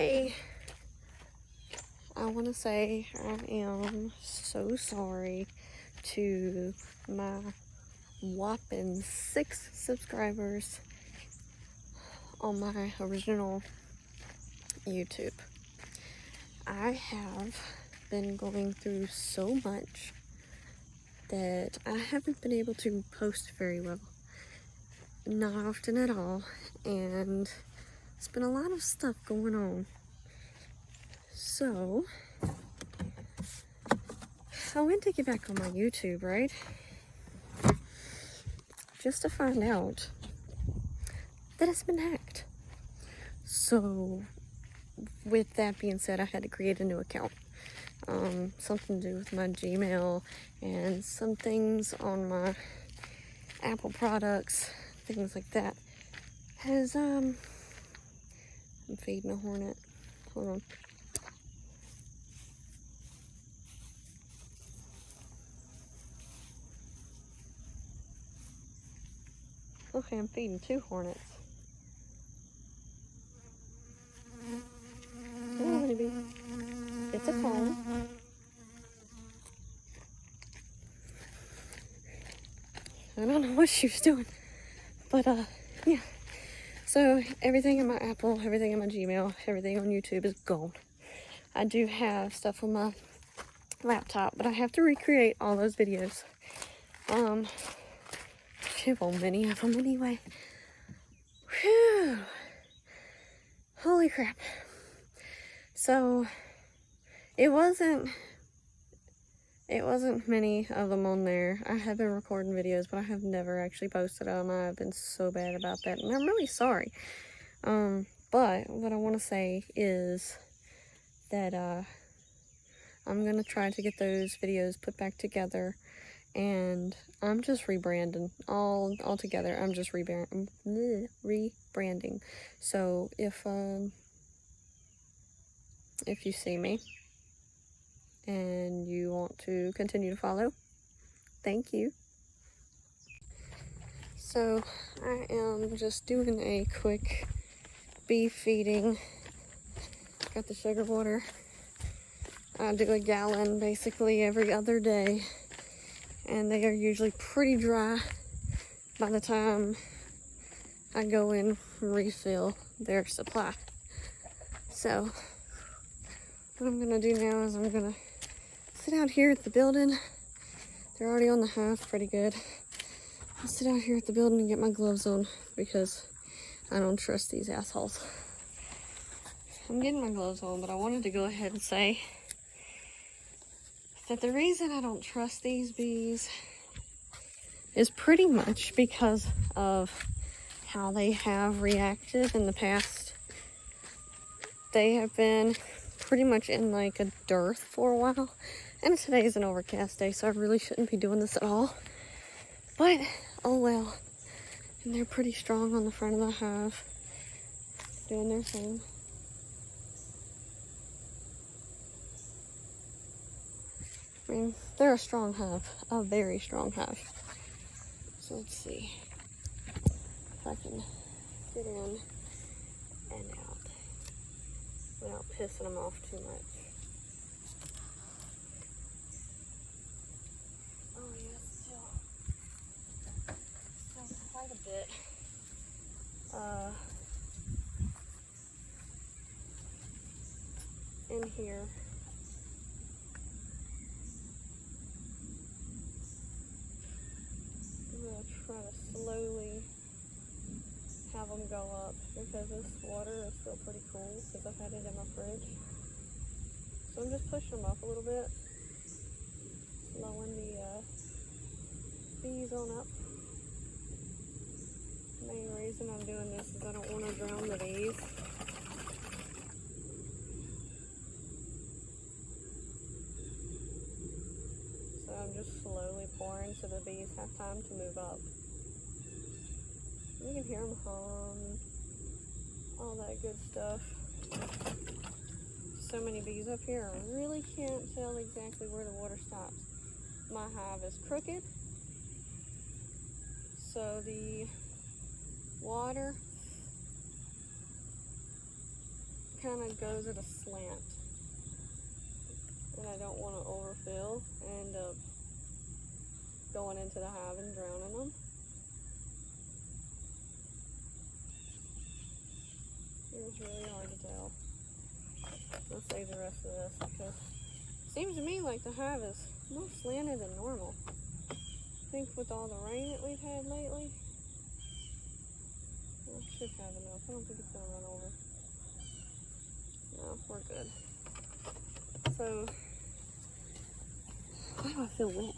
Hey, I want to say I am so sorry to my whopping 6 subscribers on my original YouTube. I have been going through so much that I haven't been able to post very well. Not often at all, and it's been a lot of stuff going on. So, I went to get back on my YouTube, right? Just to find out that it's been hacked. So, with that being said, I had to create a new account. Something to do with my Gmail and some things on my Apple products, things like that. I'm feeding a hornet. Hold on. Okay, I'm feeding 2 hornets. Hello, honeybee. It's a phone. I don't know what she was doing, but yeah. So everything in my Apple, everything in my Gmail, everything on YouTube is gone. I do have stuff on my laptop, but I have to recreate all those videos. Well, many of them anyway. Whew. Holy crap. So it wasn't many of them on there. I have been recording videos, but I have never actually posted them. I've been so bad about that, and I'm really sorry. But what I want to say is that I'm gonna try to get those videos put back together, and I'm just rebranding all together. I'm just rebranding. So if you see me and you want to continue to follow, thank you. So I am just doing a quick bee feeding. Got the sugar water. I do a gallon basically every other day, and they are usually pretty dry by the time I go in and refill their supply. So what I'm gonna do now is I'm gonna sit out here at the building. They're already on the hive pretty good. I'll sit out here at the building and get my gloves on because I don't trust these assholes. I'm getting my gloves on, but I wanted to go ahead and say that the reason I don't trust these bees is pretty much because of how they have reacted in the past. They have been pretty much in like a dearth for a while, and today is an overcast day, so I really shouldn't be doing this at all, but oh well. And they're pretty strong on the front of the hive, doing their thing. I mean, they're a strong hive, a very strong hive. So let's see if I can get in and out without pissing them off too much. Oh yeah, still quite a bit. In here. I'm gonna try to slowly have them go up because this water is still pretty cool because I've had it in my fridge. So I'm just pushing them up a little bit, slowing the bees on up. The main reason I'm doing this is I don't want to drown the bees. So I'm just slowly pouring so the bees have time to move up. You can hear them hum, all that good stuff. So many bees up here, I really can't tell exactly where the water stops. My hive is crooked, so the water kind of goes at a slant. And I don't want to overfill and end up going into the hive and drowning them. It was really hard to tell. I'll save the rest of this because it seems to me like the hive is more slanted than normal. I think with all the rain that we've had lately, I should have enough. I don't think it's going to run over. No, we're good. So, why do I feel wet?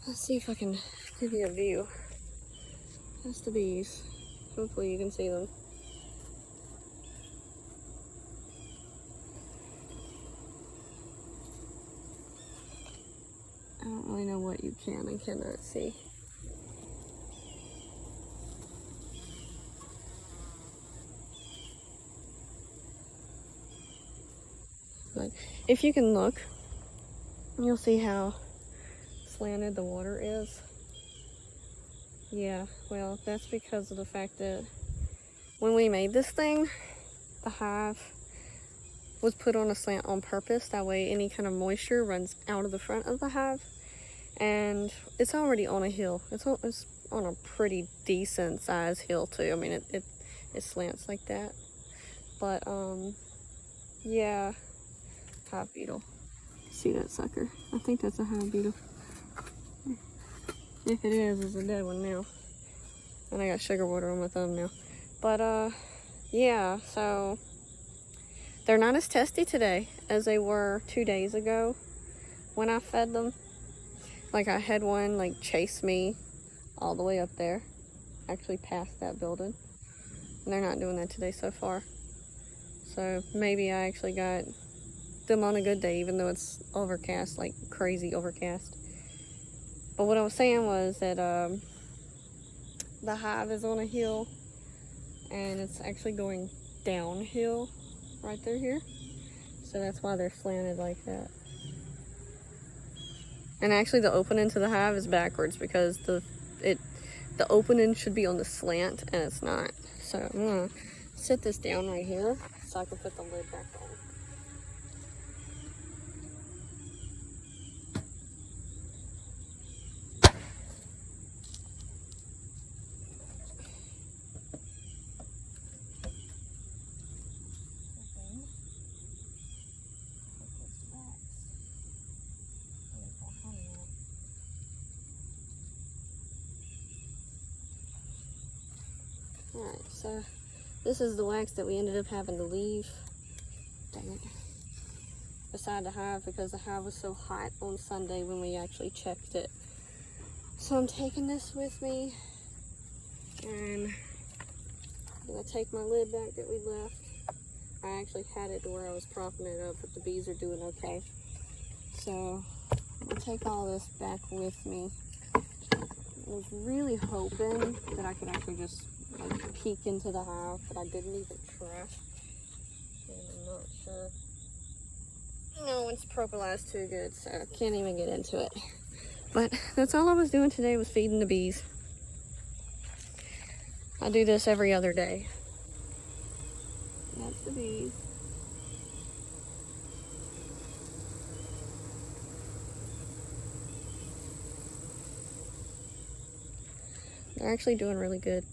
Let's see if I can give you a view. That's the bees. Hopefully you can see them. I don't really know what you can and cannot see. But if you can look, you'll see how slanted the water is. Yeah, well, that's because of the fact that when we made this thing, the hive was put on a slant on purpose. That way any kind of moisture runs out of the front of the hive. And it's already on a hill. It's on a pretty decent size hill too. I mean, it slants like that. But, yeah, hive beetle. See that sucker? I think that's a hive beetle. If it is, it's a dead one now. And I got sugar water on my thumb now. But, yeah, so they're not as testy today as they were 2 days ago when I fed them. Like, I had one, like, chase me all the way up there, actually past that building. And they're not doing that today so far. So maybe I actually got them on a good day, even though it's overcast, like crazy overcast. But what I was saying was that the hive is on a hill, and it's actually going downhill right through here. So that's why they're slanted like that. And actually the opening to the hive is backwards because the opening should be on the slant and it's not. So I'm gonna sit this down right here so I can put the lid back on. Alright, so this is the wax that we ended up having to leave, dang it, beside the hive because the hive was so hot on Sunday when we actually checked it. So I'm taking this with me, and I'm going to take my lid back that we left. I actually had it to where I was propping it up, but the bees are doing okay. So I'm going to take all this back with me. I was really hoping that I could actually just like peek into the hive, but I didn't even try. And I'm not sure. No, it's propolized too good, so I can't even get into it. But that's all I was doing today, was feeding the bees. I do this every other day. That's the bees. They're actually doing really good.